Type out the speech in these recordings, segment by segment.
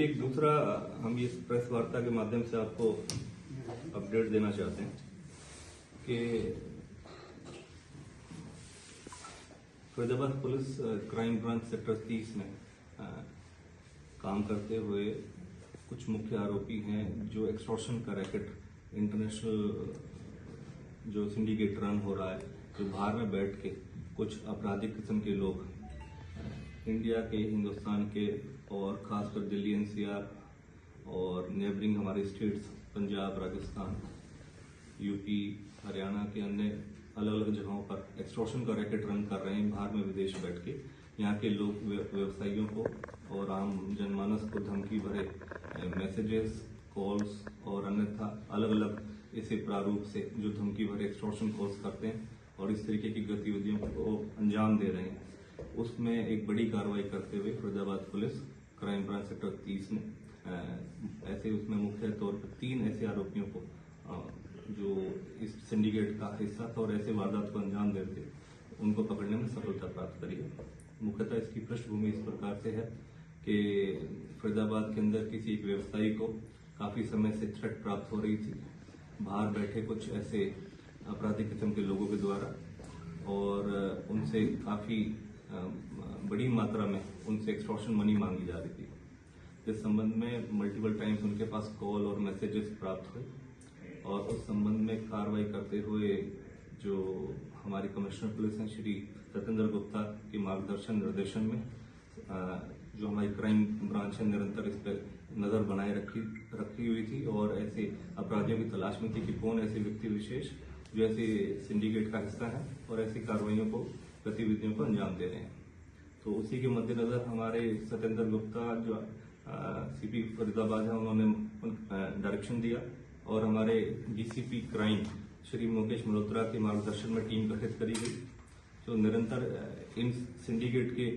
देखिए, एक दूसरा हम इस प्रेस वार्ता के माध्यम से आपको अपडेट देना चाहते हैं कि Faridabad police crime branch sector 30 में काम करते हुए कुछ मुख्य आरोपी हैं जो एक्सटॉर्शन का रैकेट इंटरनेशनल जो सिंडिकेट रन हो रहा है, जो बाहर में बैठ के कुछ आपराधिक किस्म के लोग इंडिया के, हिंदुस्तान के और खासकर दिल्ली एनसीआर और नेबरिंग हमारे स्टेट्स पंजाब, राजस्थान, यूपी, हरियाणा के अन्य अलग अलग जगहों पर एक्सटॉर्शन का रैकेट रन कर रहे हैं। बाहर में विदेश बैठ के यहाँ के लोग, व्यवसायियों को और आम जनमानस को धमकी भरे मैसेजेस, कॉल्स और अन्यथा अलग अलग ऐसे प्रारूप से जो धमकी भरे एक्सटॉर्शन कॉल्स करते हैं और इस तरीके की गतिविधियों को अंजाम दे रहे हैं। उसमें एक बड़ी कार्रवाई करते हुए Faridabad police crime branch sector 30 ने ऐसे उसमें मुख्य तौर पर 3 ऐसे आरोपियों को जो इस सिंडिकेट का हिस्सा था और ऐसे वारदात को अंजाम देते उनको पकड़ने में सफलता प्राप्त करी है। मुख्यतः इसकी पृष्ठभूमि इस प्रकार से है कि फरीदाबाद के अंदर किसी एक व्यवसायी को काफी समय से थ्रेट प्राप्त हो रही थी बाहर बैठे कुछ ऐसे आपराधिक किस्म के लोगों के द्वारा, और उनसे काफी बड़ी मात्रा में उनसे एक्सटॉर्शन मनी मांगी जा रही थी। इस संबंध में मल्टीपल टाइम्स उनके पास कॉल और मैसेजेस प्राप्त हुए और उस संबंध में कार्रवाई करते हुए जो हमारी कमिश्नर पुलिस हैं श्री सत्येंद्र गुप्ता के मार्गदर्शन निर्देशन में जो हमारी क्राइम ब्रांच है निरंतर इस पर नजर बनाए रखी हुई थी और ऐसे अपराधियों की तलाश में थी कि कौन ऐसे व्यक्ति विशेष जो ऐसे सिंडिकेट का हिस्सा है और ऐसी कार्रवाइयों को, गतिविधियों को अंजाम दे रहे हैं। तो उसी के मद्देनजर हमारे सत्येंद्र गुप्ता जो सीपी फरीदाबाद है, उन्होंने डायरेक्शन दिया और हमारे डीसीपी क्राइम श्री मुकेश मल्होत्रा के मार्गदर्शन में टीम गठित करी गई जो निरंतर इन सिंडिकेट के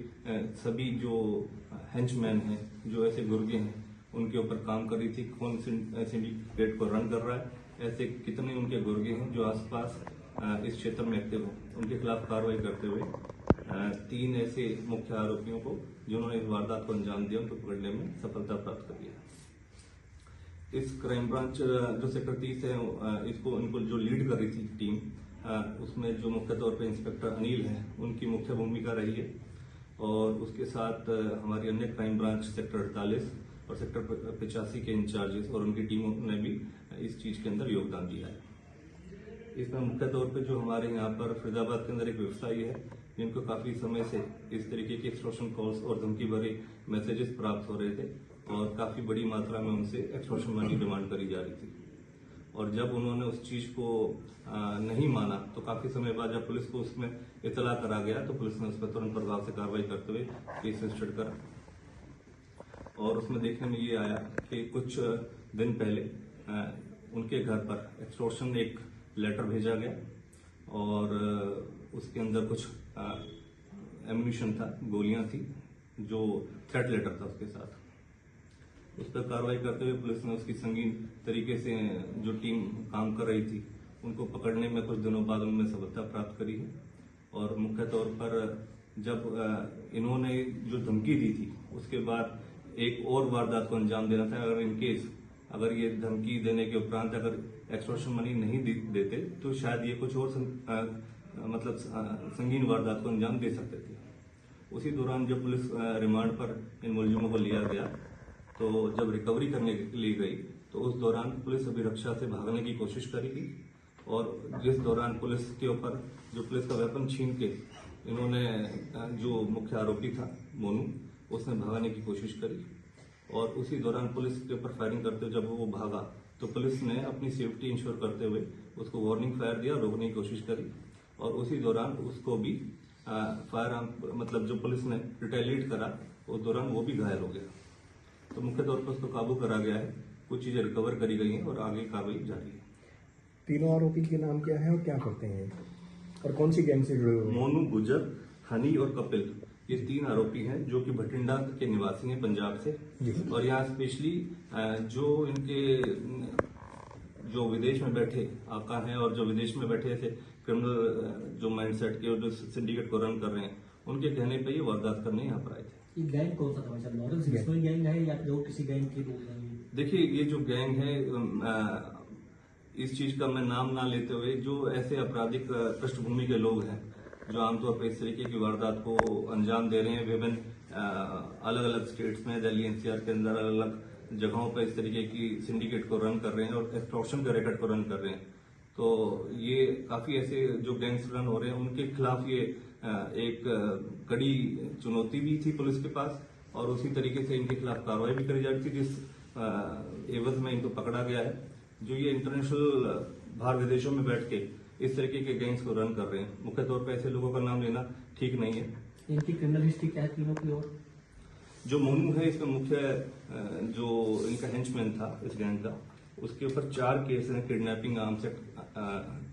सभी जो हेंचमैन हैं, जो ऐसे गुर्गे हैं, उनके ऊपर काम कर रही थी। कौन सिंडिकेट को रन कर रहा है, ऐसे कितने उनके गुर्गे हैं जो आसपास इस क्षेत्र में एक्टिव हैं, उनके खिलाफ कार्रवाई करते हुए 3 ऐसे मुख्य आरोपियों को जिन्होंने इस वारदात को अंजाम दिया उनको पकड़ने में सफलता प्राप्त कर लिया। इस क्राइम ब्रांच जो सेक्टर 30 है, इनको जो लीड कर रही थी टीम, उसमें जो मुख्य तौर पर इंस्पेक्टर अनिल है, उनकी मुख्य भूमिका रही है और उसके साथ हमारी अन्य क्राइम ब्रांच सेक्टर 48 और सेक्टर 85 के इंचार्जेस और उनकी टीमों ने भी इस चीज के अंदर योगदान दिया है। इसमें मुख्य तौर पे जो हमारे यहाँ पर फरीदाबाद के अंदर एक व्यवसायी है जिनको काफी समय से इस तरीके के एक्सटॉर्शन कॉल्स और धमकी भरे मैसेजेस प्राप्त हो रहे थे और काफी बड़ी मात्रा में उनसे एक्सटॉर्शन मनी डिमांड करी जा रही थी और जब उन्होंने उस चीज को नहीं माना तो काफी समय बाद जब पुलिस को उसमें इतला करा गया तो पुलिस ने उस पर तुरंत प्रभाव से कार्रवाई करते हुए केस रजिस्टर्ड करा और उसमें देखने में ये आया कि कुछ दिन पहले उनके घर पर एक्सटॉर्शन एक लेटर भेजा गया और उसके अंदर कुछ एम्यूनिशन था, गोलियां थी, जो थ्रेट लेटर था उसके साथ। उस पर कार्रवाई करते हुए पुलिस ने उसकी संगीन तरीके से जो टीम काम कर रही थी उनको पकड़ने में कुछ दिनों बाद उनमें सफलता प्राप्त करी है और मुख्य तौर पर जब इन्होंने जो धमकी दी थी उसके बाद एक और वारदात को अंजाम देना था। अगर इनकेस अगर ये धमकी देने के उपरांत अगर एक्सटॉर्शन मनी नहीं देते तो शायद ये कुछ और संगीन वारदात को अंजाम दे सकते थे। उसी दौरान जब पुलिस रिमांड पर इन मुलजिमों को लिया गया तो जब रिकवरी करने के लिए गई तो उस दौरान पुलिस अभिरक्षा से भागने की कोशिश करी थी और जिस दौरान पुलिस के ऊपर जो पुलिस का वेपन छीन के इन्होंने जो मुख्य आरोपी था मोनू, उसने भागने की कोशिश करी और उसी दौरान पुलिस के ऊपर फायरिंग करते हुए जब वो भागा तो पुलिस ने अपनी सेफ्टी इंश्योर करते हुए उसको वार्निंग फायर दिया, रोकने की कोशिश करी और उसी दौरान उसको भी फायर आर्म जो पुलिस ने रिटेलिएट करा उस दौरान वो भी घायल हो गया। तो मुख्य तौर पर उसको काबू करा गया है, कुछ चीजें रिकवर करी गई हैं और आगे कार्रवाई जारी है। तीनों आरोपी के नाम क्या है और क्या करते हैं और कौन सी गैंग से जुड़े हुए? मोनू, गुजर, हनी और कपिल, ये 3 आरोपी हैं जो कि भटिंडा के निवासी हैं पंजाब से और यहाँ स्पेशली जो इनके जो विदेश में बैठे आका हैं और जो विदेश में बैठे ऐसे क्रिमिनल जो माइंडसेट के और जो सिंडिकेट को रन कर रहे हैं उनके कहने पे ये वारदात करने यहाँ पर आए थे। ये गैंग कौन सा था भाई साहब? लॉरेंस बिश्नोई गैंग है या फिर और किसी गैंग की बोल रहे हैं? देखिए, ये जो गैंग है, इस चीज का मैं नाम ना लेते हुए, जो ऐसे आपराधिक पृष्ठभूमि के लोग हैं जो आमतौर पर इस तरीके की वारदात को अंजाम दे रहे हैं, विभिन्न अलग अलग स्टेट्स में, दिल्ली एनसीआर के अंदर अलग अलग जगहों पर इस तरीके की सिंडिकेट को रन कर रहे हैं और एक्सटॉर्शन के रैकेट को रन कर रहे हैं। तो ये काफी ऐसे जो गैंग्स रन हो रहे हैं, उनके खिलाफ ये एक कड़ी चुनौती भी थी पुलिस के पास, और उसी तरीके से इनके खिलाफ कार्रवाई भी करी जा रही थी, जिस एवज में इनको पकड़ा गया है, जो ये इंटरनेशनल बाहर विदेशों में बैठ के इस तरीके के गैंग्स को रन कर रहे हैं। मुख्य तौर पर ऐसे लोगों का नाम लेना ठीक नहीं है। इनकी क्रिमिनल हिस्ट्री क्या है तीनों की? और जो मोनू है, इसमें मुख्य जो इनका हेंचमैन था इस गैंग का, उसके ऊपर 4 केस हैं किडनैपिंग, आर्म्स एक्ट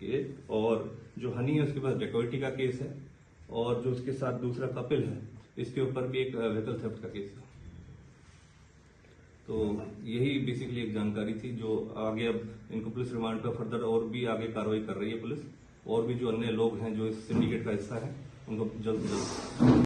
के, और जो हनी है उसके पास डेकोइटी का केस है, और जो उसके साथ दूसरा कपिल है, इसके ऊपर भी एक व्हीकल थेफ्ट का केस है। तो यही बेसिकली एक जानकारी थी, जो आगे अब इनको पुलिस रिमांड पर फर्दर और भी आगे कार्रवाई कर रही है पुलिस, और भी जो अन्य लोग हैं जो इस सिंडिकेट का हिस्सा है, उनको जल्द से जल्द